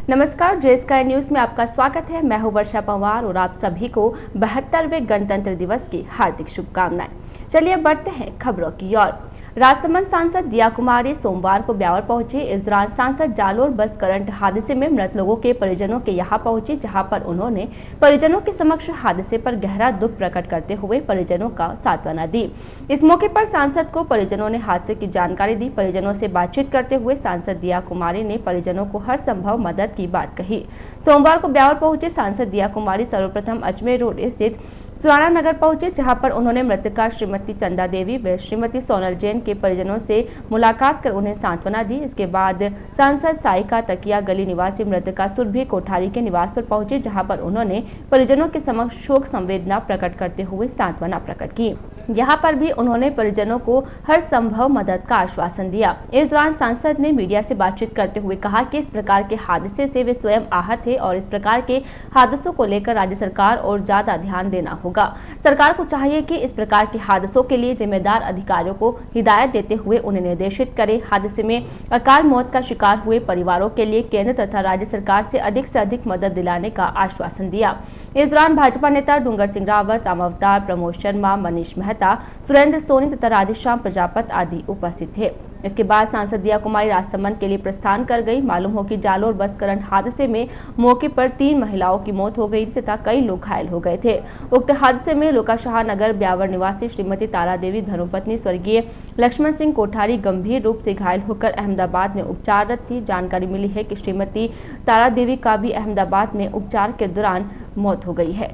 नमस्कार, जे sky news में आपका स्वागत है। मैं हूं वर्षा पंवार और आप सभी को 72वें गणतंत्र दिवस की हार्दिक शुभकामनाएं। चलिए बढ़ते हैं खबरों की ओर। राजसमंद सांसद दिया कुमारी सोमवार को ब्यावर पहुंची। इस दौरान सांसद जालोर बस करंट हादसे में मृत लोगों के परिजनों के यहां पहुंची, जहां पर उन्होंने परिजनों के समक्ष हादसे पर गहरा दुख प्रकट करते हुए परिजनों का सांत्वना दी। इस मौके पर सांसद को परिजनों ने हादसे की जानकारी दी। परिजनों से बातचीत करते हुए सांसद दिया कुमारी ने परिजनों को हर संभव मदद की बात कही। सोमवार को ब्यावर पहुंचे सांसद दिया कुमारी सर्वप्रथम अजमेर रोड स्थित सुराणा नगर पहुंचे, जहां पर उन्होंने मृतका श्रीमती चंदा देवी व श्रीमती सोनल जैन के परिजनों से मुलाकात कर उन्हें सांत्वना दी। इसके बाद सांसद साइका तकिया गली निवासी मृतका सुरभि कोठारी के निवास पर पहुंचे, जहां पर उन्होंने परिजनों के समक्ष शोक संवेदना प्रकट करते हुए सांत्वना प्रकट की। यहाँ पर भी उन्होंने परिजनों को हर संभव मदद का आश्वासन दिया। इस दौरान सांसद ने मीडिया से बातचीत करते हुए कहा कि इस प्रकार के हादसे से वे स्वयं आहत है और इस प्रकार के हादसों को लेकर राज्य सरकार और ज्यादा ध्यान देना होगा। सरकार को चाहिए कि इस प्रकार के हादसों के लिए जिम्मेदार अधिकारियों को हिदायत देते हुए उन्हें निर्देशित करे। हादसे में अकाल मौत का शिकार हुए परिवारों के लिए केंद्र तथा राज्य सरकार से अधिक मदद दिलाने का आश्वासन दिया। इस दौरान भाजपा नेता डूंगर सिंह रावत, राम अवतार, प्रमोद शर्मा, मनीष मेहता, सुरेंद्र सोनी तथा राधेश्याम प्रजापत आदि उपस्थित थे। इसके बाद सांसद दिया कुमारी राजसमंद के लिए प्रस्थान कर गई। मालूम हो कि जालोर बस करंट हादसे में मौके पर 3 महिलाओं की मौत हो गई तथा कई लोग घायल हो गए थे। उक्त हादसे में लोकाशाह नगर ब्यावर निवासी श्रीमती तारा देवी, धर्मपत्नी स्वर्गीय लक्ष्मण सिंह कोठारी गंभीर रूप से घायल होकर अहमदाबाद में उपचाररत थी। जानकारी मिली है कि श्रीमती तारा देवी का भी अहमदाबाद में उपचार के दौरान मौत हो गई है।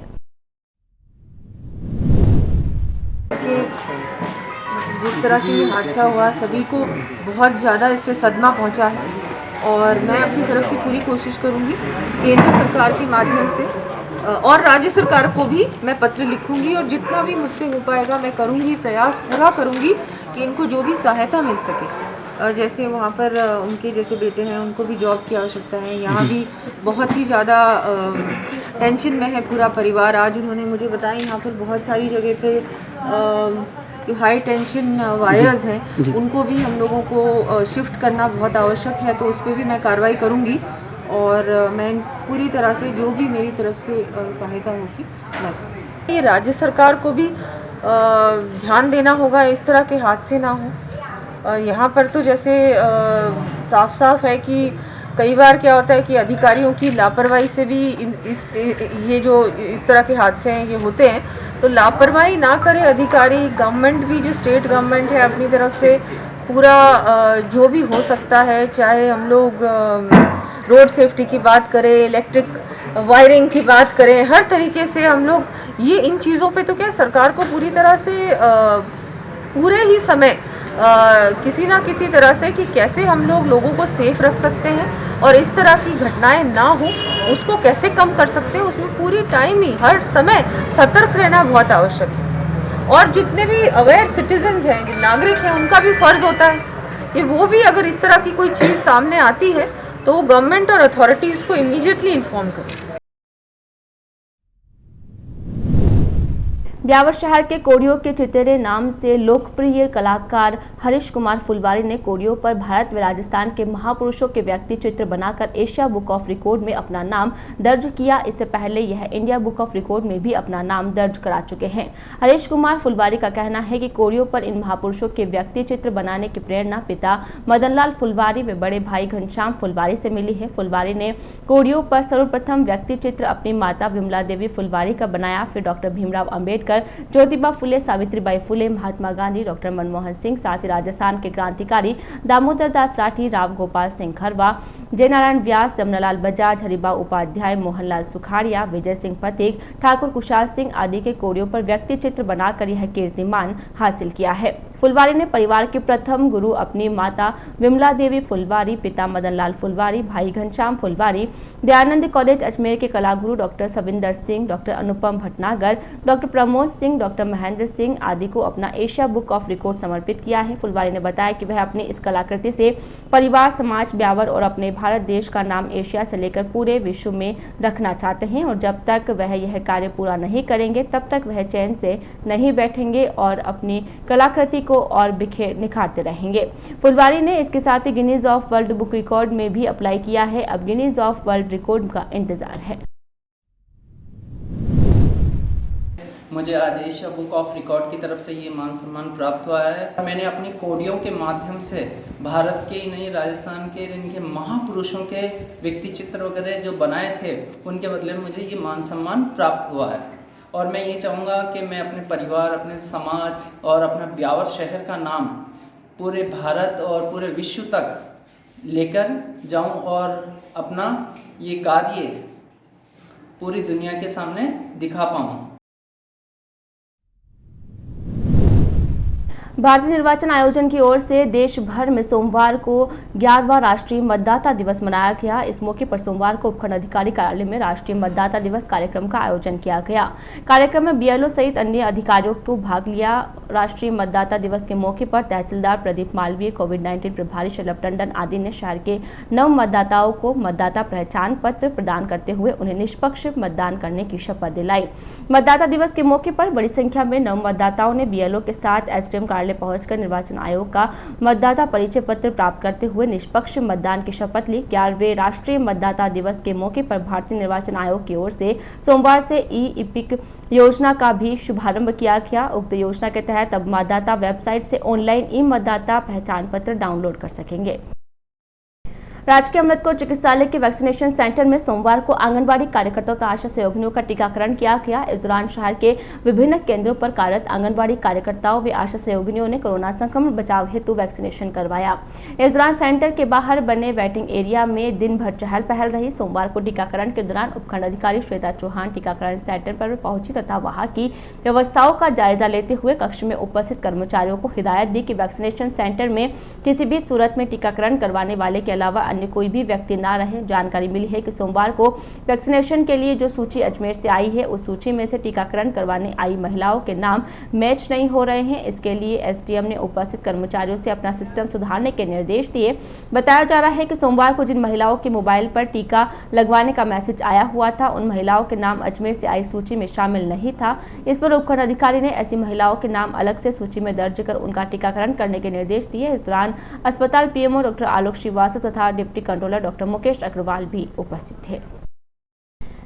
जिस तरह से ये हादसा हुआ, सभी को बहुत ज़्यादा इससे सदमा पहुंचा है और मैं अपनी तरफ से पूरी कोशिश करूंगी केंद्र सरकार के माध्यम से और राज्य सरकार को भी मैं पत्र लिखूंगी और जितना भी मुझसे हो पाएगा मैं करूंगी, प्रयास पूरा करूंगी कि इनको जो भी सहायता मिल सके। जैसे वहाँ पर उनके जैसे बेटे हैं, उनको भी जॉब की आवश्यकता है। यहाँ भी बहुत ही ज़्यादा टेंशन में है पूरा परिवार। आज उन्होंने मुझे बताया यहाँ पर बहुत सारी जगह पे जो हाई टेंशन वायर्स हैं उनको भी हम लोगों को शिफ्ट करना बहुत आवश्यक है, तो उस पर भी मैं कार्रवाई करूँगी और मैं पूरी तरह से जो भी मेरी तरफ से सहायता होगी मैं करूँगी। ये राज्य सरकार को भी ध्यान देना होगा, इस तरह के हादसे ना हो। यहाँ पर तो जैसे साफ साफ है कि कई बार क्या होता है कि अधिकारियों की लापरवाही से भी ये जो इस तरह के हादसे हैं ये होते हैं, तो लापरवाही ना करें अधिकारी। गवर्नमेंट भी, जो स्टेट गवर्नमेंट है, अपनी तरफ से पूरा जो भी हो सकता है, चाहे हम लोग रोड सेफ्टी की बात करें, इलेक्ट्रिक वायरिंग की बात करें, हर तरीके से हम लोग ये इन चीज़ों पे तो क्या सरकार को पूरी तरह से पूरे ही समय किसी ना किसी तरह से कि कैसे हम लोग लोगों को सेफ रख सकते हैं और इस तरह की घटनाएं ना हो, उसको कैसे कम कर सकते हैं, उसमें पूरी टाइम ही हर समय सतर्क रहना बहुत आवश्यक है। और जितने भी अवेयर सिटीजन्स हैं, जो नागरिक हैं, उनका भी फर्ज होता है कि वो भी अगर इस तरह की कोई चीज़ सामने आती है तो गवर्नमेंट और अथॉरिटीज़ को इमीडिएटली इन्फॉर्म करें। ब्यावर शहर के कोडियों के चितेरे नाम से लोकप्रिय कलाकार हरीश कुमार फुलवारी ने कोडियों पर भारत व राजस्थान के महापुरुषों के व्यक्ति चित्र बनाकर एशिया बुक ऑफ रिकॉर्ड में अपना नाम दर्ज किया। इससे पहले यह इंडिया बुक ऑफ रिकॉर्ड में भी अपना नाम दर्ज करा चुके हैं। हरीश कुमार फुलवारी का कहना है कि कोडियों पर इन महापुरुषों के व्यक्ति चित्र बनाने की प्रेरणा पिता मदन लाल फुलवारी व बड़े भाई घनश्याम फुलवारी से मिली है। फुलवारी ने कोडियों पर सर्वप्रथम व्यक्ति चित्र अपनी माता विमला देवी फुलवारी का बनाया, फिर डॉक्टर भीमराव अंबेडकर, ज्योतिबा फुले, सावित्रीबाई फुले, महात्मा गांधी, डॉक्टर मनमोहन सिंह, साथ ही राजस्थान के क्रांतिकारी दामोदर दास राठी, राव गोपाल सिंह खरवा, जयनारायण व्यास, जमनालाल बजाज, हरिभाऊ उपाध्याय, मोहनलाल सुखाड़िया, विजय सिंह पथिक, ठाकुर कुशाल सिंह आदि के कोडियों पर व्यक्ति चित्र बनाकर यह कीर्तिमान हासिल किया है। फुलवारी ने परिवार के प्रथम गुरु अपनी माता विमला देवी फुलवारी, पिता मदन लाल फुलवारी, भाई घनश्याम फुलवारी, दयानंद कॉलेज अजमेर के कलागुरु डॉक्टर सविंदर सिंह, डॉक्टर अनुपम भटनागर, डॉक्टर प्रमोद सिंह, डॉक्टर महेंद्र सिंह आदि को अपना एशिया बुक ऑफ रिकॉर्ड समर्पित किया है। फुलवारी ने बताया कि वह अपनी इस कलाकृति से परिवार, समाज, ब्यावर और अपने भारत देश का नाम एशिया से लेकर पूरे विश्व में रखना चाहते हैं और जब तक वह यह कार्य पूरा नहीं करेंगे तब तक वह चैन से नहीं बैठेंगे और अपनी कलाकृति को और निखारते रहेंगे। फुलवारी ने इसके साथ ही Guinness of world book record में भी अप्लाई किया है। अब गिनीज ऑफ वर्ल्ड रिकॉर्ड का इंतजार है। मुझे आज एशिया बुक ऑफ रिकॉर्ड की तरफ से ये मान सम्मान प्राप्त हुआ है। मैंने अपनी कोडियों के माध्यम से भारत के ही नहीं, राजस्थान के इनके महापुरुषों के व्यक्ति चित्र वगैरह जो बनाए थे, उनके बदले में मुझे ये मान सम्मान प्राप्त हुआ है। और मैं ये चाहूँगा कि मैं अपने परिवार, अपने समाज और अपना ब्यावर शहर का नाम पूरे भारत और पूरे विश्व तक लेकर जाऊँ और अपना ये कार्य पूरी दुनिया के सामने दिखा पाऊँ। भारतीय निर्वाचन आयोजन की ओर से देश भर में सोमवार को 11वां राष्ट्रीय मतदाता दिवस मनाया गया। इस मौके पर सोमवार को उपखंड अधिकारी कार्यालय में राष्ट्रीय मतदाता दिवस कार्यक्रम का आयोजन किया गया। कार्यक्रम में बीएलओ सहित अन्य अधिकारियों को भाग लिया। राष्ट्रीय मतदाता दिवस के मौके पर तहसीलदार प्रदीप मालवीय, कोविड-19 प्रभारी शलभ टंडन आदि ने शहर के नव मतदाताओं को मतदाता पहचान पत्र प्रदान करते हुए उन्हें निष्पक्ष मतदान करने की शपथ दिलाई। मतदाता दिवस के मौके पर बड़ी संख्या में नव मतदाताओं ने बीएलओ के साथ एसडीएम कार्यालय पहुंचकर निर्वाचन आयोग का मतदाता परिचय पत्र प्राप्त करते हुए निष्पक्ष मतदान की शपथ ली। 11वें राष्ट्रीय मतदाता दिवस के मौके पर भारतीय निर्वाचन आयोग की ओर से सोमवार से ई-इपिक योजना का भी शुभारंभ किया गया। उक्त योजना के तहत अब मतदाता वेबसाइट से ऑनलाइन ई मतदाता पहचान पत्र डाउनलोड कर सकेंगे। राजकीय अमृतकोट चिकित्सालय के वैक्सीनेशन सेंटर में सोमवार को आंगनबाड़ी कार्यकर्ताओं तथा आशा सहयोगियों का टीकाकरण किया गया। इस दौरान शहर के विभिन्न केंद्रों पर कार्यरत आंगनबाड़ी कार्यकर्ताओं व आशा सहयोगियों ने कोरोना संक्रमण बचाव हेतु वैक्सीनेशन करवाया। इस दौरान सेंटर के बाहर बने वेटिंग एरिया में दिन भर चहल पहल रही। सोमवार को टीकाकरण के दौरान उपखंड अधिकारी श्वेता चौहान टीकाकरण सेंटर पर पहुंची तथा वहां की व्यवस्थाओं का जायजा लेते हुए कक्ष में उपस्थित कर्मचारियों को हिदायत दी कि वैक्सीनेशन सेंटर में किसी भी सूरत में टीकाकरण करवाने वाले के अलावा अन्य कोई भी व्यक्ति ना रहे। जानकारी मिली है कि सोमवार को वैक्सीनेशन के लिए जो सूची अजमेर से आई है, उस सूची में से टीकाकरण करवाने आई महिलाओं के नाम मैच नहीं हो रहे हैं। इसके लिए एसडीएम ने उपस्थित कर्मचारियों से अपना सिस्टम सुधारने के निर्देश दिए। बताया जा रहा है कि सोमवार को जिन महिलाओं के मोबाइल पर टीका लगवाने का मैसेज आया हुआ था, उन महिलाओं के नाम अजमेर से आई सूची में शामिल नहीं था। इस पर उपखंड अधिकारी ने ऐसी महिलाओं के नाम अलग से सूची में दर्ज कर उनका टीकाकरण करने के निर्देश दिए। इस दौरान अस्पताल पीएमओ डॉक्टर आलोक श्रीवास्तव तथा deputy controller doctor Mukesh Agarwal भी उपस्थित थे।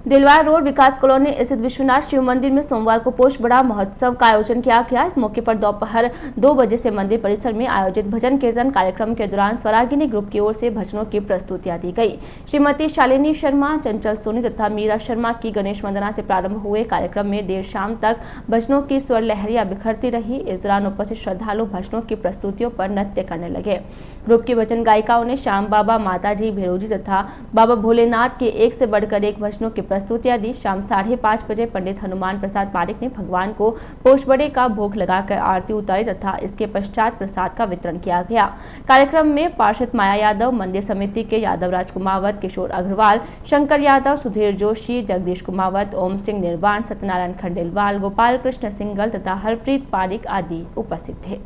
दिलवाड़ा रोड विकास कॉलोनी स्थित विश्वनाथ शिव मंदिर में सोमवार को पोष बड़ा महोत्सव का आयोजन किया गया। इस मौके पर दोपहर 2 बजे से मंदिर परिसर में आयोजित भजन कीर्तन कार्यक्रम के दौरान स्वरागिनी ग्रुप की ओर से भजनों की प्रस्तुतियां दी गई। श्रीमती शालिनी शर्मा, चंचल सोनी तथा मीरा शर्मा की गणेश वंदना से प्रारंभ हुए कार्यक्रम में देर शाम तक भजनों की स्वर लहरियां बिखरती रही। इस दौरान उपस्थित श्रद्धालु भजनों की प्रस्तुतियों पर नृत्य करने लगे। ग्रुप की भजन गायिकाओं ने श्याम बाबा, माताजी, भैरोजी तथा बाबा भोलेनाथ के एक से बढ़कर एक भजनों की प्रस्तुतियां दी। शाम 5:30 बजे पंडित हनुमान प्रसाद पारिक ने भगवान को पोष बड़े का भोग लगाकर आरती उतारी तथा इसके पश्चात प्रसाद का वितरण किया गया। कार्यक्रम में पार्षद माया यादव, मंदिर समिति के यादव राज कुमावत, किशोर अग्रवाल, शंकर यादव, सुधीर जोशी, जगदीश कुमावत, ओम सिंह निर्वाण, सत्यनारायण खंडेलवाल, गोपाल कृष्ण सिंगल तथा हरप्रीत पारिक आदि उपस्थित थे।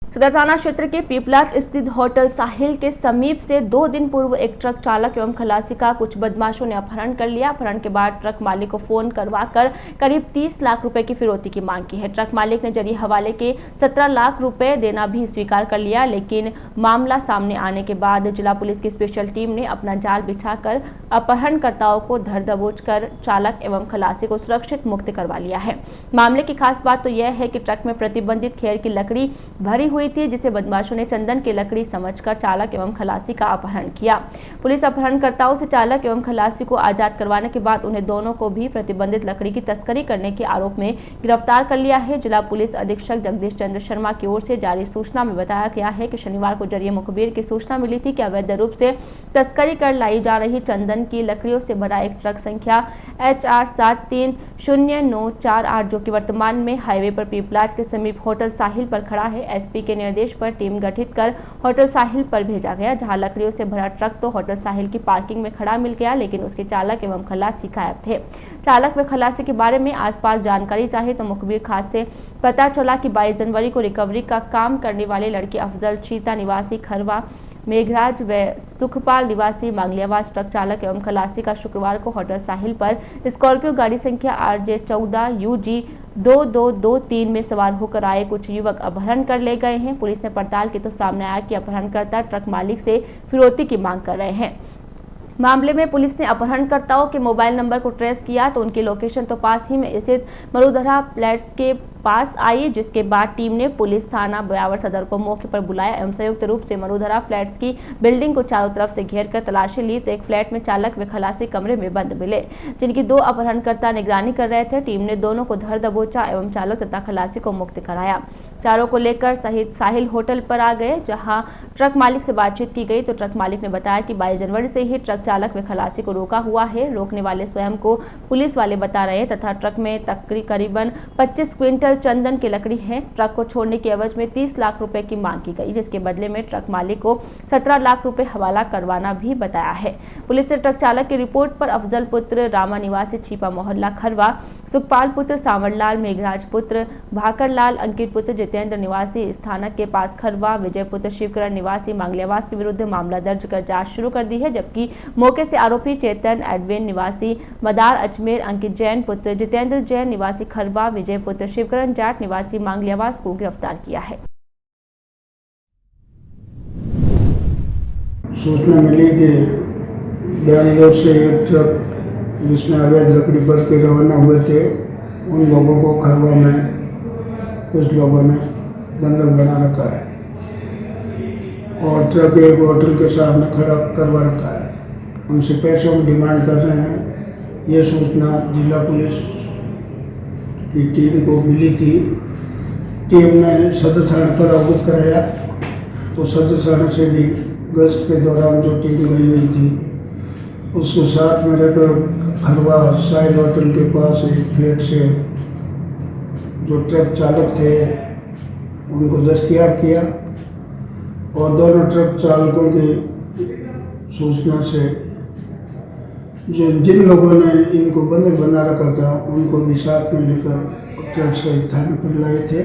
सदर थाना क्षेत्र के पीपलाज स्थित होटल साहिल के समीप से 2 दिन पूर्व एक ट्रक चालक एवं खलासी का कुछ बदमाशों ने अपहरण कर लिया। अपहरण के बाद ट्रक मालिक को फोन करवाकर करीब 30 लाख रुपए की फिरौती की मांग की है। ट्रक मालिक ने जरिए हवाले के 17 लाख रुपए देना भी स्वीकार कर लिया, लेकिन मामला सामने आने के बाद जिला पुलिस की स्पेशल टीम ने अपना जाल बिछाकर अपहरणकर्ताओं को धर दबोच कर चालक एवं खलासी को सुरक्षित मुक्त करवा लिया है। मामले की खास बात तो यह है कि ट्रक में प्रतिबंधित खेर की लकड़ी भरी हुई थी, जिसे बदमाशों ने चंदन की लकड़ी समझकर चालक एवं खलासी का अपहरण किया। पुलिस अपहरणकर्ताओं से चालक एवं खलासी को आजाद करवाने के बाद उन्हें दोनों को भी प्रतिबंधित लकड़ी की तस्करी करने के आरोप में गिरफ्तार कर लिया है। जिला पुलिस अधीक्षक जगदीश चंद्र शर्मा की ओर से जारी सूचना में बताया गया है कि शनिवार को जरिए मुखबिर की सूचना मिली थी कि अवैध रूप से तस्करी कर लाई जा रही चंदन की लकड़ियों से भरा एक ट्रक संख्या HR 730948 जो कि वर्तमान में हाईवे पर पीपलाज के समीप होटल साहिल पर खड़ा है। एसपी के निर्देश पर टीम गठित कर होटल साहिल पर भेजा गया, जहां लकड़ियों से भरा ट्रक तो होटल साहिल की पार्किंग में खड़ा मिल गया, लेकिन उसके चालक एवं खलासी गायब थे। चालक व खलासी के बारे में आसपास जानकारी चाहिए तो मुखबिर खास से पता चला कि 22 जनवरी को रिकवरी का काम करने वाले लड़के अफजल चीता निवासी खरवा मेघराज व सुखपाल निवासी मांगलियावास ट्रक चालक एवं खलासी का शुक्रवार को होटल साहिल पर स्कॉर्पियो गाड़ी संख्या RJ14 UG 2223 में सवार होकर आए कुछ युवक अपहरण कर ले गए हैं। पुलिस ने पड़ताल की तो सामने आया कि अपहरणकर्ता ट्रक मालिक से फिरौती की मांग कर रहे हैं। मामले में पुलिस ने अपहरणकर्ताओं के मोबाइल नंबर को ट्रेस किया तो उनकी लोकेशन तो पास ही में स्थित मरुधरा फ्लैट्स के पास आई, जिसके बाद टीम ने पुलिस थाना ब्यावर सदर को मौके पर बुलाया एवं संयुक्त रूप से मरुधरा फ्लैट्स की बिल्डिंग को चारों तरफ से घेर कर तलाशी ली तो एक फ्लैट में चालक व खलासी कमरे में बंद मिले, जिनकी 2 अपहरणकर्ता निगरानी कर रहे थे। टीम ने दोनों को धर दबोचा एवं चालक तथा खलासी को मुक्त कराया। चारों को लेकर साहिल होटल पर आ गए, जहां ट्रक मालिक से बातचीत की गई तो ट्रक मालिक ने बताया कि 22 जनवरी से ही ट्रक चालक व खलासी को रोका हुआ है। रोकने वाले स्वयं को पुलिस वाले बता रहे तथा ट्रक में करीबन 25 क्विंटल चंदन की लकड़ी है। ट्रक को छोड़ने की एवज में 30 लाख रुपए की मांग की गई, जिसके बदले में ट्रक मालिक को 17 लाख रुपए हवाला करवाना भी बताया है। पुलिस ने ट्रक चालक की रिपोर्ट पर अफजल पुत्र रामा निवासी छिपा मोहल्ला खरवा, सुखपाल पुत्र सांवरलाल, मेघराज पुत्र भाकरलाल, अंकित पुत्र जितेंद्र निवासी स्थानक के पास खरवा, विजय पुत्र शिवकरण निवासी मांगलियावास के विरुद्ध मामला दर्ज कर जांच शुरू कर दी है। जबकि मौके से आरोपी चेतन एडविन निवासी मदार अजमेर, अंकित जैन पुत्र जितेंद्र जैन निवासी खरवा, विजय पुत्र शिवकरण जाट निवासी मांगलियावास को गिरफ्तार किया है। सूचना मिली कि बेंगलोर से एक ट्रक जिसमें अवैध लकड़ी भर के रवाना हुए थे, उन लोगों को खरवा में कुछ लोगों ने बंधक बना रखा है और ट्रक एक होटल के सामने खड़ा करवा रखा है। उनसे पैसों की डिमांड कर रहे हैं। ये सूचना जिला पुलिस की टीम को मिली थी। टीम ने सदर थाने पर अवगत कराया तो सदर थाने से भी गश्त के दौरान जो टीम गई हुई थी उसको साथ में रहकर खरवा साहिल होटल के पास एक फ्लैट से जो ट्रक चालक थे उनको दस्तयाब किया और दोनों ट्रक चालकों की सूचना से जिन लोगों ने इनको बंधक बना रखा था उनको भी साथ में लेकर ट्रक से थाने पर लाए थे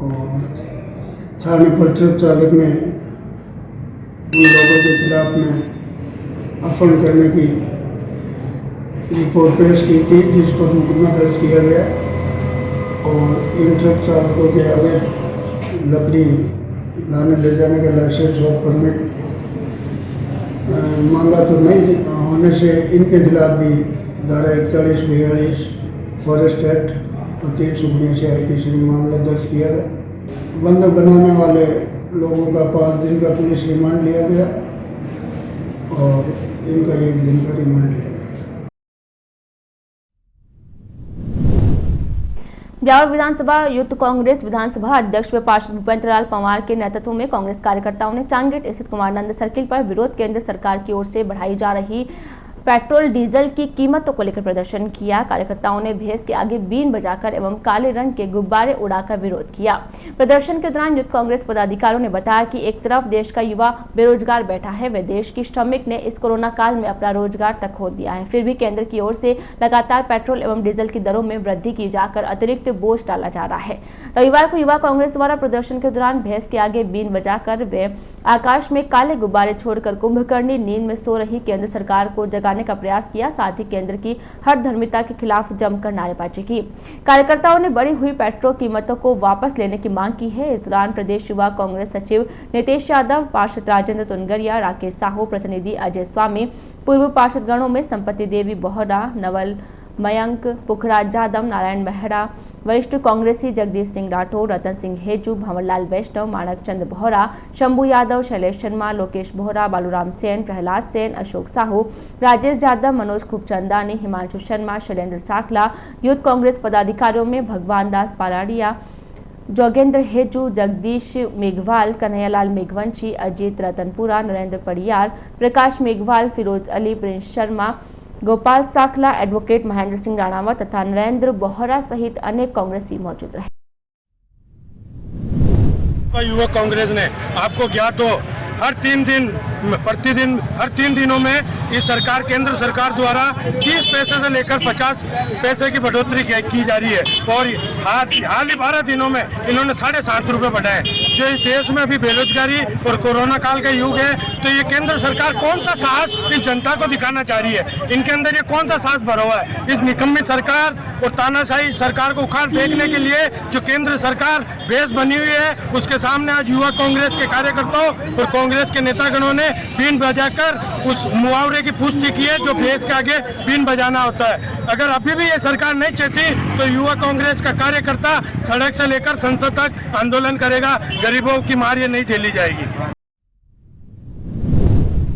और थाने पर ट्रक चालक ने उन लोगों के खिलाफ में अपहरण करने की रिपोर्ट पेश की थी, जिस पर मुकदमा दर्ज किया गया और इन ट्रक चालकों के अवैध लकड़ी लाने ले जाने का लाइसेंस और परमिट मांगा तो नहीं होने से इनके खिलाफ भी धारा 41-42 फॉरेस्ट एक्ट और 319 IPC में मामला दर्ज किया गया। बंधक बनाने वाले लोगों का 5 दिन का पुलिस रिमांड लिया गया और इनका 1 दिन का रिमांड लिया गया। ब्यावर विधानसभा यूथ कांग्रेस विधानसभा अध्यक्ष व पार्षद भूपेंद्र लाल पंवार के नेतृत्व में कांग्रेस कार्यकर्ताओं ने चांगेट स्थित कुमारनंद सर्किल पर विरोध केंद्र सरकार की ओर से बढ़ाई जा रही पेट्रोल डीजल की कीमतों को लेकर प्रदर्शन किया। कार्यकर्ताओं ने भैंस के आगे बीन बजाकर एवं काले रंग के गुब्बारे उड़ाकर विरोध किया। प्रदर्शन के दौरान यूथ कांग्रेस पदाधिकारियों ने बताया कि एक तरफ देश का युवा बेरोजगार बैठा है व देश की श्रमिक ने इस कोरोना काल में अपना रोजगार तक खो दिया है, फिर भी केंद्र की ओर से लगातार पेट्रोल एवं डीजल की दरों में वृद्धि की जाकर अतिरिक्त बोझ डाला जा रहा है। रविवार को युवा कांग्रेस द्वारा प्रदर्शन के दौरान भैंस के आगे बीन बजाकर व आकाश में काले गुब्बारे छोड़कर कुंभकर्णी नींद में सो रही केंद्र सरकार को जगाने का प्रयास किया। साथ ही केंद्र की हर धर्मिता के खिलाफ जमकर नारेबाजी की। कार्यकर्ताओं ने बढ़ी हुई पेट्रोल कीमतों को वापस लेने की मांग की है। इस दौरान प्रदेश युवा कांग्रेस सचिव नितेश यादव, पार्षद राजेंद्र तुनगरिया, राकेश साहू, प्रतिनिधि अजय स्वामी, पूर्व पार्षद गणों में संपत्ति देवी बोहरा, नवल मयंक, पुखराज यादव, नारायण मेहरा, वरिष्ठ कांग्रेसी जगदीश सिंह राठौर, रतन सिंह हेजू, भंवरलाल वैष्णव, माणक चंद बोहरा, शंभू यादव, शैलेश शर्मा, लोकेश बोहरा, बालूराम सेन, प्रहलाद सेन, अशोक साहू, राजेश यादव, मनोज खूबचंदानी, हिमांशु शर्मा, शैलेंद्र साखला, यूथ कांग्रेस पदाधिकारियों में भगवान दास पालाड़िया, जोगेंद्र हेजू, जगदीश मेघवाल, कन्हैयालाल मेघवंशी, अजीत रतनपुरा, नरेंद्र पड़ियार, प्रकाश मेघवाल, फिरोज अली, प्रिंस शर्मा, गोपाल साखला, एडवोकेट महेंद्र सिंह राणावत तथा नरेंद्र बोहरा सहित अनेक कांग्रेसी मौजूद रहे। युवा कांग्रेस ने आपको ज्ञात हो हर 3 दिनों में इस सरकार केंद्र सरकार द्वारा 30 पैसे से लेकर 50 पैसे की बढ़ोतरी की जा रही है और हाल ही 12 दिनों में इन्होंने 7.5 रुपये बढ़ाए। जो इस देश में अभी बेरोजगारी और कोरोना काल का युग है, तो ये केंद्र सरकार कौन सा साहस इस जनता को दिखाना चाह रही है? इनके अंदर ये कौन सा साहस भरा हुआ है? इस निकम्मी सरकार और तानाशाही सरकार को उखाड़ फेंकने के लिए जो केंद्र सरकार बेस बनी हुई है, उसके सामने आज युवा कांग्रेस के कार्यकर्ताओं और कांग्रेस के नेतागणों ने बीन बजाकर उस मुआवजे की पुष्टि की है जो देश के आगे बीन बजाना होता है। अगर अभी भी ये सरकार नहीं चाहती तो युवा कांग्रेस का कार्यकर्ता सड़क से लेकर संसद तक आंदोलन करेगा। गरीबों की मार ये नहीं झेली जाएगी।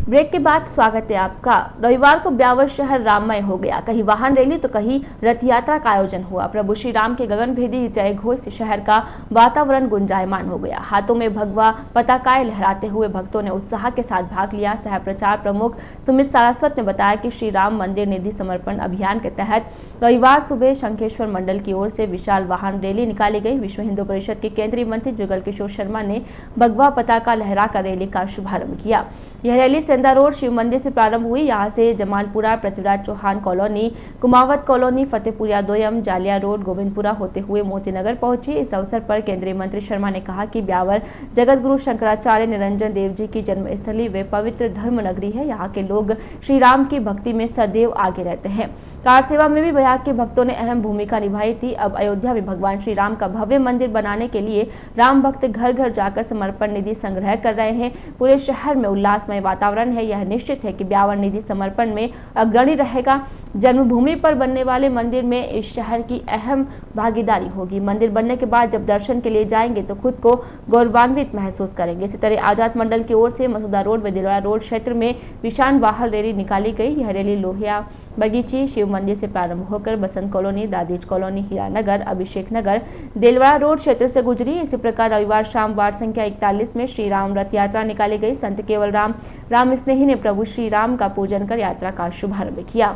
ब्रेक के बाद स्वागत है आपका। रविवार को ब्यावर शहर राममय हो गया। कहीं वाहन रैली तो कहीं रथ यात्रा का आयोजन हुआ। प्रभु श्री राम के गगनभेदी जय घोष से शहर का वातावरण गुंजायमान हो गया। हाथों में भगवा पताकाएं लहराते हुए भक्तों ने उत्साह के साथ भाग लिया। सह प्रचार प्रमुख सुमित सारस्वत ने बताया कि श्री राम मंदिर निधि समर्पण अभियान के तहत रविवार सुबह शंखेश्वर मंडल की ओर से विशाल वाहन रैली निकाली गई। विश्व हिंदू परिषद के केंद्रीय मंत्री जुगल किशोर शर्मा ने भगवा पताका लहराकर रैली का शुभारंभ किया। यह रैली सेंधा रोड शिव मंदिर से प्रारंभ हुई। यहां से जमालपुरा, पृथ्वीराज चौहान कॉलोनी, कुमावत कॉलोनी, फतेहपुरिया दोयम, जालिया रोड, गोविंदपुरा होते हुए मोतीनगर पहुंची। इस अवसर पर केंद्रीय मंत्री शर्मा ने कहा कि ब्यावर जगत गुरु शंकराचार्य निरंजन देव जी की जन्मस्थली व पवित्र धर्म नगरी है। यहाँ के लोग श्री राम की भक्ति में सदैव आगे रहते हैं। कार सेवा में भी बिहार के भक्तों ने अहम भूमिका निभाई थी। अब अयोध्या में भगवान श्री राम का भव्य मंदिर बनाने के लिए राम भक्त घर घर जाकर समर्पण निधि संग्रह कर रहे हैं। पूरे शहर में उल्लासमय वातावरण है। यह निश्चित है कि ब्यावर निधि समर्पण में अग्रणी रहेगा। जन्मभूमि पर बनने वाले मंदिर में इस शहर की अहम भागीदारी होगी। मंदिर बनने के बाद जब दर्शन के लिए जाएंगे तो खुद को गौरवान्वित महसूस करेंगे। इसी तरह आजाद मंडल की ओर से मसूदा रोड व दिलवाड़ा रोड क्षेत्र में विशाल वाहन रैली निकाली गई। यह रैली लोहिया बगीची शिव मंदिर से प्रारंभ होकर बसंत कॉलोनी, दादीज कॉलोनी, हीरानगर, अभिषेक नगर, दिलवाड़ा रोड क्षेत्र से गुजरी। इसी प्रकार रविवार शाम वार्ड संख्या 41 में श्री राम रथ यात्रा निकाली गई। संत केवल राम स्नेही ने प्रभु श्री राम का पूजन कर यात्रा का शुभारंभ किया।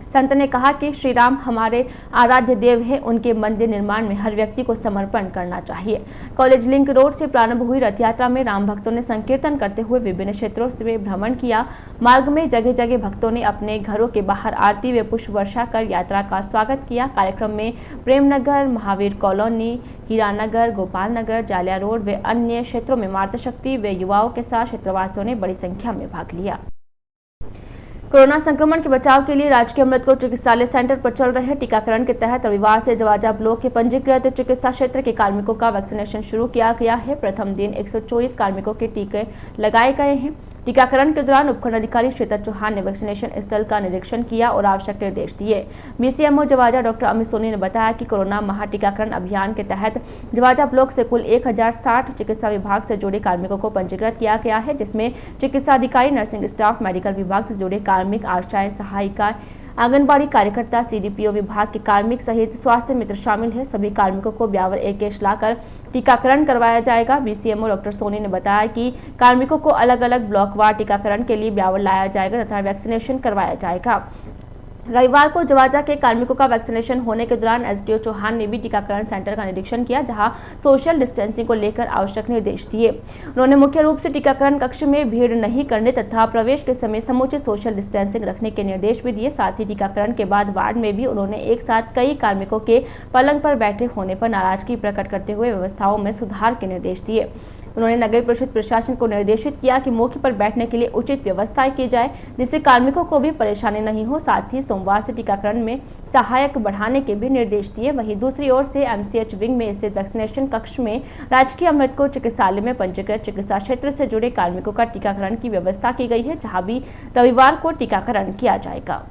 संत ने कहा कि श्री राम हमारे आराध्य देव हैं। उनके मंदिर निर्माण में हर व्यक्ति को समर्पण करना चाहिए। कॉलेज लिंक रोड से प्रारंभ हुई रथ यात्रा में राम भक्तों ने संकीर्तन करते हुए विभिन्न क्षेत्रों से भ्रमण किया। मार्ग में जगह जगह भक्तों ने अपने घरों के बाहर आरती व पुष्प वर्षा कर यात्रा का स्वागत किया। कार्यक्रम में प्रेमनगर, महावीर कॉलोनी, हीरानगर, गोपाल नगर, जालिया रोड व अन्य क्षेत्रों में मातृशक्ति व युवाओं के साथ क्षेत्रवासियों ने बड़ी संख्या में भाग लिया। कोरोना संक्रमण के बचाव के लिए राजकीय अमृतकोट चिकित्सालय सेंटर पर चल रहे टीकाकरण के तहत रविवार से जवाजा ब्लॉक के पंजीकृत चिकित्सा क्षेत्र के कार्मिकों का वैक्सीनेशन शुरू किया गया है। प्रथम दिन 124 कार्मिकों के टीके लगाए गए हैं। टीकाकरण के दौरान उपखंड अधिकारी श्वेता चौहान ने वैक्सीनेशन स्थल का निरीक्षण किया और आवश्यक निर्देश दिए। बीसीएमओ जवाजा डॉक्टर अमित सोनी ने बताया कि कोरोना महा टीकाकरण अभियान के तहत जवाजा ब्लॉक से कुल 1060 चिकित्सा विभाग से जुड़े कार्मिकों को पंजीकृत किया गया है, जिसमें चिकित्सा अधिकारी, नर्सिंग स्टाफ, मेडिकल विभाग से जुड़े कार्मिक, आशाएं सहायिका, आंगनबाड़ी कार्यकर्ता, सीडीपीओ विभाग के कार्मिक सहित स्वास्थ्य मित्र शामिल है। सभी कार्मिकों को ब्यावर एकेश लाकर टीकाकरण करवाया जाएगा। बीसीएमओ डॉक्टर सोनी ने बताया कि कार्मिकों को अलग अलग ब्लॉकवार टीकाकरण के लिए ब्यावर लाया जाएगा तथा वैक्सीनेशन करवाया जाएगा। रविवार को जवाजा के कार्मिकों का वैक्सीनेशन होने के दौरान एसडीओ चौहान ने भी टीकाकरण सेंटर का निरीक्षण किया, जहां सोशल डिस्टेंसिंग को लेकर आवश्यक निर्देश दिए। उन्होंने मुख्य रूप से टीकाकरण कक्ष में भीड़ नहीं करने तथा प्रवेश के समय समुचित सोशल डिस्टेंसिंग रखने के निर्देश भी दिए। साथ ही टीकाकरण के बाद वार्ड में भी उन्होंने एक साथ कई कार्मिकों के पलंग पर बैठे होने पर नाराजगी प्रकट करते हुए व्यवस्थाओं में सुधार के निर्देश दिए। उन्होंने नगर परिषद प्रशासन को निर्देशित किया कि मौके पर बैठने के लिए उचित व्यवस्थाएं की जाए, जिससे कार्मिकों को भी परेशानी नहीं हो। साथ ही सोमवार से टीकाकरण में सहायक बढ़ाने के भी निर्देश दिए। वहीं दूसरी ओर से एमसीएच विंग में स्थित वैक्सीनेशन कक्ष में राजकीय अमृतकोट चिकित्सालय में पंजीकृत चिकित्सा क्षेत्र से जुड़े कार्मिकों का टीकाकरण की व्यवस्था की गई है, जहां भी रविवार को टीकाकरण किया जाएगा।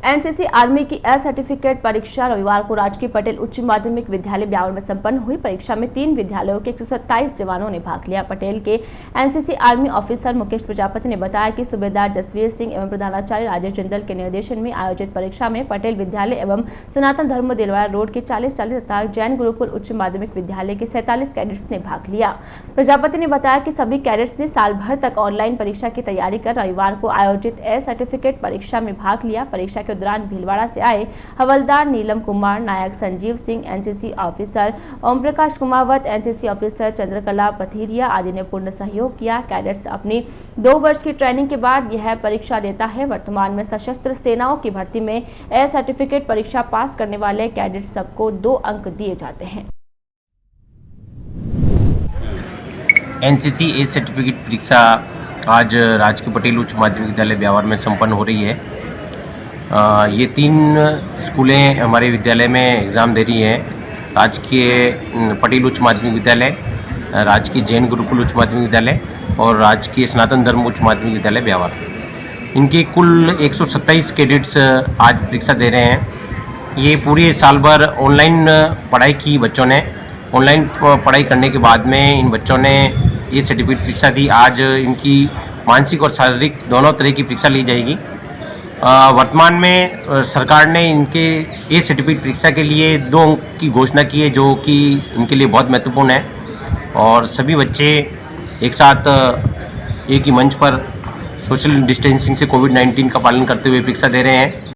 एनसीसी आर्मी की ए सर्टिफिकेट परीक्षा रविवार को राजकीय पटेल उच्च माध्यमिक विद्यालय ब्यावर में संपन्न हुई। परीक्षा में 3 विद्यालयों के 127 जवानों ने भाग लिया। पटेल के NCC army officer Mukesh Prajapati ने बताया कि सूबेदार जसवीर सिंह एवं प्रधानाचार्य राजेश जिंदल के निर्देशन में आयोजित परीक्षा में पटेल विद्यालय एवं सनातन धर्म दिलवाड़ा रोड के 40 तथा जैन गुरुकुल उच्च माध्यमिक विद्यालय के 47 कैडेट्स ने भाग लिया। प्रजापति ने बताया कि सभी कैडेट्स ने साल भर तक ऑनलाइन परीक्षा की तैयारी कर रविवार को आयोजित ए सर्टिफिकेट परीक्षा में भाग लिया। परीक्षा के दौरान भीलवाड़ा से आए हवलदार नीलम कुमार, नायक Sanjeev Singh, NCC officer Om Prakash Kumawat, NCC officer Chandrakala पथीरिया आदि ने पूर्ण सहयोग किया। कैडेट्स अपनी 2 वर्ष की ट्रेनिंग के बाद यह परीक्षा देता है। वर्तमान में सशस्त्र सेनाओं की भर्ती में ए सर्टिफिकेट परीक्षा पास करने वाले कैडेट्स सबको 2 अंक दिए जाते हैं। एनसीसी ए सर्टिफिकेट परीक्षा आज राजकीय पटेल उच्च माध्यमिक विद्यालय ब्यावर में संपन्न हो रही है। ये 3 स्कूलें हमारे विद्यालय में एग्ज़ाम दे रही हैं। राजकीय पटेल उच्च माध्यमिक विद्यालय, राजकीय जैन गुरुकुल उच्च माध्यमिक विद्यालय और राजकीय सनातन धर्म उच्च माध्यमिक विद्यालय ब्यावर। इनके कुल 127 कैडेट्स आज परीक्षा दे रहे हैं। ये पूरे साल भर ऑनलाइन पढ़ाई की बच्चों ने। ऑनलाइन पढ़ाई करने के बाद में इन बच्चों ने ये सर्टिफिकेट परीक्षा दी। आज इनकी मानसिक और शारीरिक दोनों तरह की परीक्षा ली जाएगी। वर्तमान में सरकार ने इनके ये सर्टिफिकेट परीक्षा के लिए 2 अंक की घोषणा की है, जो कि इनके लिए बहुत महत्वपूर्ण है। और सभी बच्चे एक साथ एक ही मंच पर सोशल डिस्टेंसिंग से कोविड-19 का पालन करते हुए परीक्षा दे रहे हैं।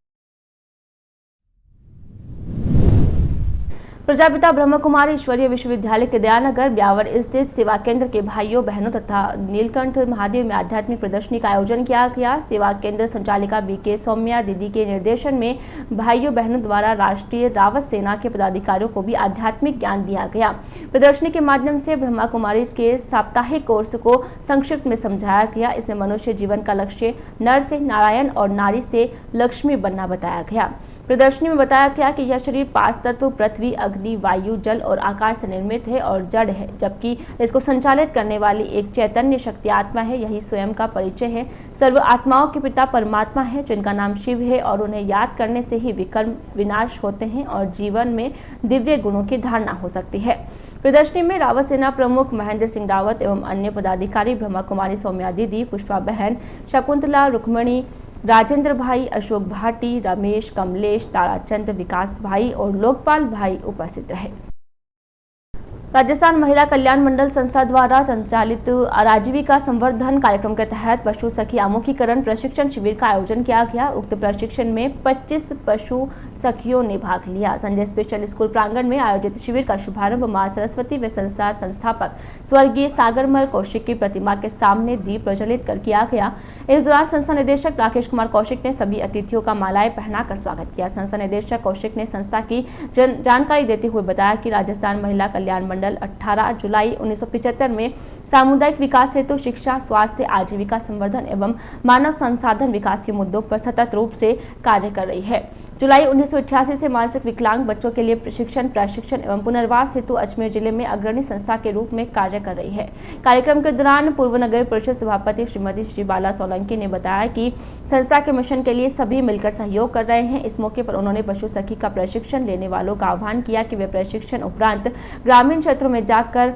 प्रजापिता ब्रह्म कुमारी ईश्वरीय विश्वविद्यालय के दयानगर ब्यावर स्थित सेवा केंद्र के भाइयों बहनों तथा नीलकंठ महादेव में आध्यात्मिक प्रदर्शनी का आयोजन किया गया। सेवा केंद्र संचालिका बीके सौम्या दीदी के निर्देशन में भाइयों बहनों द्वारा राष्ट्रीय रावत सेना के पदाधिकारियों को भी आध्यात्मिक ज्ञान दिया गया। प्रदर्शनी के माध्यम से ब्रह्मा कुमारी के साप्ताहिक कोर्स को संक्षिप्त में समझाया गया। इसमें मनुष्य जीवन का लक्ष्य नर से नारायण और नारी से लक्ष्मी बनना बताया गया। प्रदर्शनी में बताया गया कि यह शरीर 5 तत्व पृथ्वी, अग्नि, वायु, जल और आकाश से निर्मित है और जड़ है, जबकि इसको संचालित करने वाली एक चैतन्य शक्ति आत्मा है। यही स्वयं का परिचय है। सर्व आत्माओं के पिता परमात्मा है, जिनका नाम शिव है और उन्हें याद करने से ही विकर्म विनाश होते हैं और जीवन में दिव्य गुणों की धारणा हो सकती है। प्रदर्शनी में रावत सेना प्रमुख महेंद्र सिंह रावत एवं अन्य पदाधिकारी ब्रह्मा कुमारी सौम्या दीदी, पुष्पा बहन, शकुंतला, रुक्मणी, राजेंद्र भाई, अशोक भाटी, रमेश, कमलेश, ताराचंद, विकास भाई और लोकपाल भाई उपस्थित रहे। राजस्थान महिला कल्याण मंडल संस्था द्वारा संचालित आजीविका संवर्धन कार्यक्रम के तहत पशु सखी आमुखीकरण प्रशिक्षण शिविर का आयोजन किया गया। उक्त प्रशिक्षण में 25 पशु सखियों ने भाग लिया। संजय स्पेशल स्कूल प्रांगण में आयोजित शिविर का शुभारंभ मां सरस्वती व संस्था संस्थापक स्वर्गीय सागरमल कौशिक की प्रतिमा के सामने दीप प्रज्वलित कर किया गया। इस दौरान संस्था निदेशक राकेश कुमार कौशिक ने सभी अतिथियों का मालाएं पहनाकर स्वागत किया। संस्था निदेशक कौशिक ने संस्था की जानकारी देते हुए बताया कि राजस्थान महिला कल्याण मंडल 18 जुलाई 1975 में सामुदायिक विकास हेतु शिक्षा, स्वास्थ्य, आजीविका संवर्धन एवं मानव संसाधन विकास के मुद्दों पर सतत रूप से कार्य कर रही है। जुलाई 1988 से मानसिक विकलांग बच्चों के लिए प्रशिक्षण एवं पुनर्वास हेतु अजमेर जिले में अग्रणी संस्था के रूप में कार्य कर रही है। कार्यक्रम के दौरान पूर्व नगर परिषद सभापति श्रीमती श्रीबाला सोलंकी ने बताया कि संस्था के मिशन के लिए सभी मिलकर सहयोग कर रहे हैं। इस मौके पर उन्होंने पशु सखी का प्रशिक्षण लेने वालों का आह्वान किया कि वे प्रशिक्षण उपरांत ग्रामीण क्षेत्रों में जाकर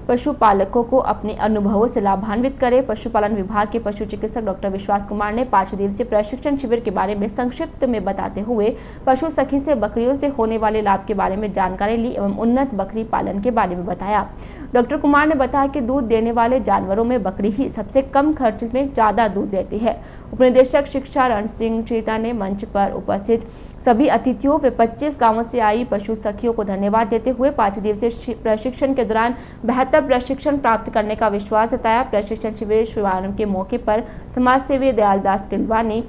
पशुपालकों को अपने अनुभवों से लाभान्वित करें। पशुपालन विभाग के पशु चिकित्सक डॉक्टर विश्वास कुमार ने 5 दिवसीय प्रशिक्षण शिविर के बारे में संक्षिप्त में बताते हुए पशु सखी से बकरियों से होने वाले लाभ के बारे में जानकारी ली एवं उन्नत बकरी पालन के बारे में बताया। डॉक्टर कुमार ने बताया कि दूध देने वाले जानवरों में बकरी ही सबसे कम खर्च में ज्यादा दूध देती है। उपनिदेशक शिक्षा रण सिंह चेता ने मंच पर उपस्थित सभी अतिथियों व 25 गांवों से आई पशु सखियों को धन्यवाद देते हुए 5 दिवसीय प्रशिक्षण के दौरान बेहतर प्रशिक्षण प्राप्त करने का विश्वास जताया। प्रशिक्षण शिविर शुभारंभ के मौके पर समाज सेवी दयालदास टिलवानी,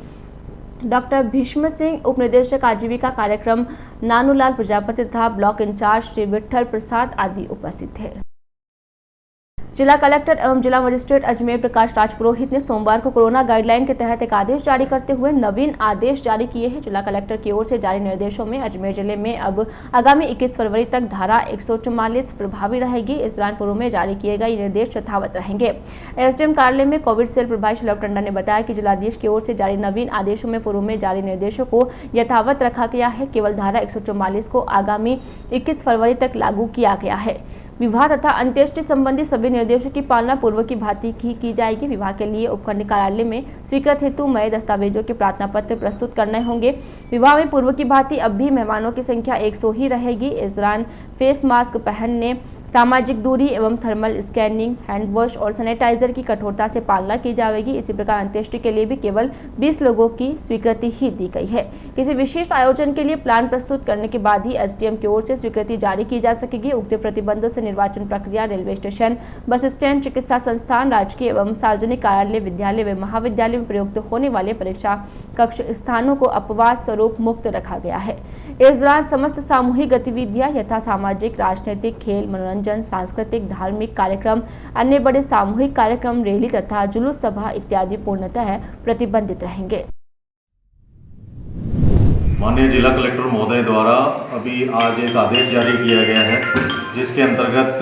डॉक्टर भीष्म सिंह, उपनिदेशक आजीविका कार्यक्रम नानूलाल प्रजापति तथा ब्लॉक इंचार्ज श्री विठल प्रसाद आदि उपस्थित थे। जिला कलेक्टर एवं जिला मजिस्ट्रेट अजमेर प्रकाश राज पुरोहित ने सोमवार को कोरोना गाइडलाइन के तहत एक आदेश जारी करते हुए नवीन आदेश जारी किए हैं। जिला कलेक्टर की ओर से जारी निर्देशों में अजमेर जिले में अब आगामी 21 फरवरी तक धारा 144 प्रभावी रहेगी। इस दौरान पूर्व में जारी किए गए निर्देश यथावत रहेंगे। एसडीएम कार्यालय में कोविड सेल प्रभारी शलभ टंडन ने बताया कि जिलाधीश की ओर से जारी नवीन आदेशों में पूर्व में जारी निर्देशों को यथावत रखा गया है। केवल धारा 144 को आगामी 21 फरवरी तक लागू किया गया है। विवाह तथा अंत्येष्टि संबंधी सभी निर्देशों की पालना पूर्व की भांति की जाएगी। विवाह के लिए उपखंड कार्यालय में स्वीकृत हेतु नए दस्तावेजों के प्रार्थना पत्र प्रस्तुत करने होंगे। विवाह में पूर्व की भांति अब भी मेहमानों की संख्या 100 ही रहेगी। इस दौरान फेस मास्क पहनने, सामाजिक दूरी एवं थर्मल स्कैनिंग, हैंड वॉश और सैनिटाइजर की कठोरता से पालना की जाएगी। इसी प्रकार अंत्येष्टि के लिए भी केवल 20 लोगों की स्वीकृति ही दी गई है। किसी विशेष आयोजन के लिए प्लान प्रस्तुत करने के बाद ही एसडीएम की ओर से स्वीकृति जारी की जा सकेगी। उक्त प्रतिबंधों से निर्वाचन प्रक्रिया, रेलवे स्टेशन, बस स्टैंड, चिकित्सा संस्थान, राजकीय एवं सार्वजनिक कार्यालय, विद्यालय व महाविद्यालय में प्रयुक्त होने वाले परीक्षा कक्ष स्थानों को अपवाद स्वरूप मुक्त रखा गया है। इस दौरान समस्त सामूहिक गतिविधियां यथा सामाजिक, राजनीतिक, खेल, मनोरंजन मनोरंजन, सांस्कृतिक, धार्मिक कार्यक्रम, अन्य बड़े सामूहिक कार्यक्रम, रैली तथा जुलूस सभा इत्यादि पूर्णतः प्रतिबंधित रहेंगे। माननीय जिला कलेक्टर महोदय द्वारा अभी आज एक आदेश जारी किया गया है, जिसके अंतर्गत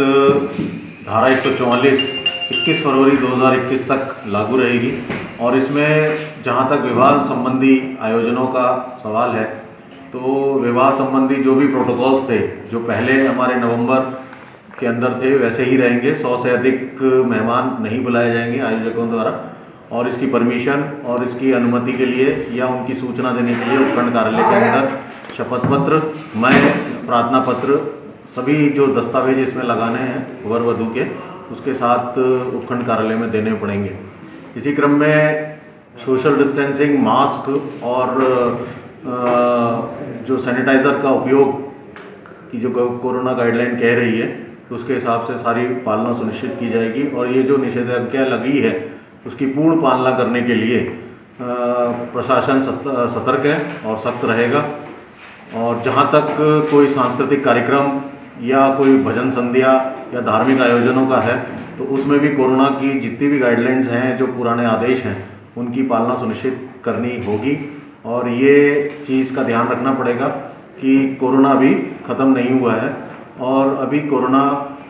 धारा 144 21 फरवरी 2021 तक लागू रहेगी और इसमें जहां तक विवाह संबंधी आयोजनों का सवाल है तो विवाह संबंधी जो भी प्रोटोकॉल्स थे जो पहले हमारे नवंबर के अंदर थे वैसे ही रहेंगे। 100 से अधिक मेहमान नहीं बुलाए जाएंगे आयोजकों द्वारा और इसकी परमिशन और इसकी अनुमति के लिए या उनकी सूचना देने के लिए उपखंड कार्यालय के अंदर शपथ पत्र, प्रार्थना पत्र, सभी जो दस्तावेज इसमें लगाने हैं वर वधू के उसके साथ उपखंड कार्यालय में देने पड़ेंगे। इसी क्रम में सोशल डिस्टेंसिंग, मास्क और जो सैनिटाइज़र का उपयोग की जो कोरोना गाइडलाइन कह रही है तो उसके हिसाब से सारी पालना सुनिश्चित की जाएगी और ये जो निषेधाज्ञा लगी है उसकी पूर्ण पालना करने के लिए प्रशासन सतर्क है और सख्त रहेगा। और जहाँ तक कोई सांस्कृतिक कार्यक्रम या कोई भजन संध्या या धार्मिक आयोजनों का है तो उसमें भी कोरोना की जितनी भी गाइडलाइंस हैं, जो पुराने आदेश हैं, उनकी पालना सुनिश्चित करनी होगी। और ये चीज़ का ध्यान रखना पड़ेगा कि कोरोना भी ख़त्म नहीं हुआ है और अभी कोरोना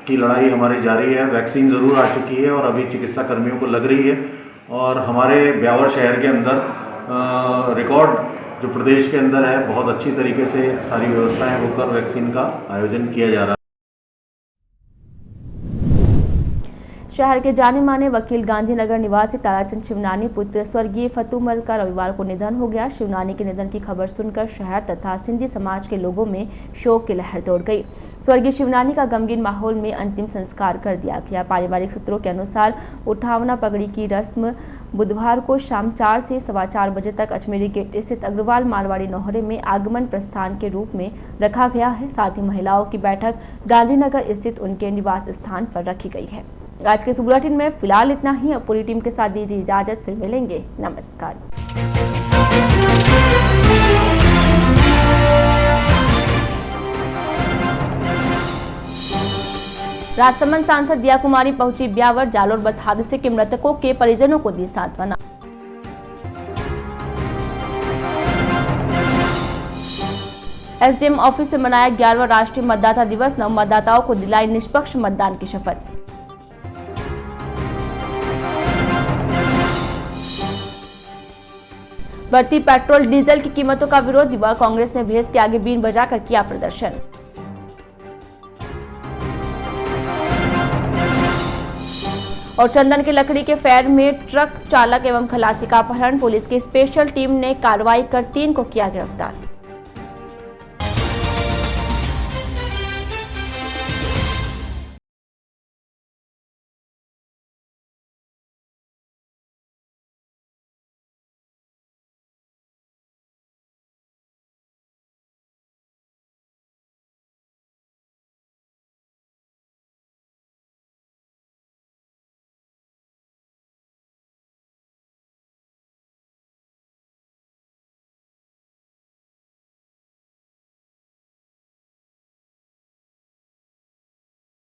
की लड़ाई हमारी जारी है। वैक्सीन ज़रूर आ चुकी है और अभी चिकित्सा कर्मियों को लग रही है और हमारे ब्यावर शहर के अंदर रिकॉर्ड जो प्रदेश के अंदर है बहुत अच्छी तरीके से सारी व्यवस्थाएं होकर वैक्सीन का आयोजन किया जा रहा है। शहर के जाने माने वकील गांधीनगर निवासी ताराचंद शिवनानी पुत्र स्वर्गीय फतुमल का रविवार को निधन हो गया। शिवनानी के निधन की खबर सुनकर शहर तथा सिंधी समाज के लोगों में शोक की लहर दौड़ गई। स्वर्गीय शिवनानी का गमगीन माहौल में अंतिम संस्कार कर दिया गया। पारिवारिक सूत्रों के अनुसार उठावना पगड़ी की रस्म बुधवार को शाम 4 से 4:15 बजे तक अजमेरी गेट स्थित अग्रवाल मारवाड़ी नौहरे में आगमन प्रस्थान के रूप में रखा गया है। साथ ही महिलाओं की बैठक गांधीनगर स्थित उनके निवास स्थान पर रखी गई है। आज के इस बुलेटिन में फिलहाल इतना ही। अब पूरी टीम के साथ दीजिए इजाजत, फिर मिलेंगे। नमस्कार। राजसमंद सांसद दिया कुमारी पहुंची ब्यावर। जालोर बस हादसे के मृतकों के परिजनों को दी सांत्वना। एसडीएम ऑफिस से मनाया 11वां राष्ट्रीय मतदाता दिवस। नव मतदाताओं को दिलाई निष्पक्ष मतदान की शपथ। बढ़ती पेट्रोल डीजल की कीमतों का विरोध। युवा कांग्रेस ने भैंस के आगे बीन बजाकर किया प्रदर्शन। और चंदन की लकड़ी के फेयर में ट्रक चालक एवं खलासी का अपहरण। पुलिस की स्पेशल टीम ने कार्रवाई कर 3 को किया गिरफ्तार।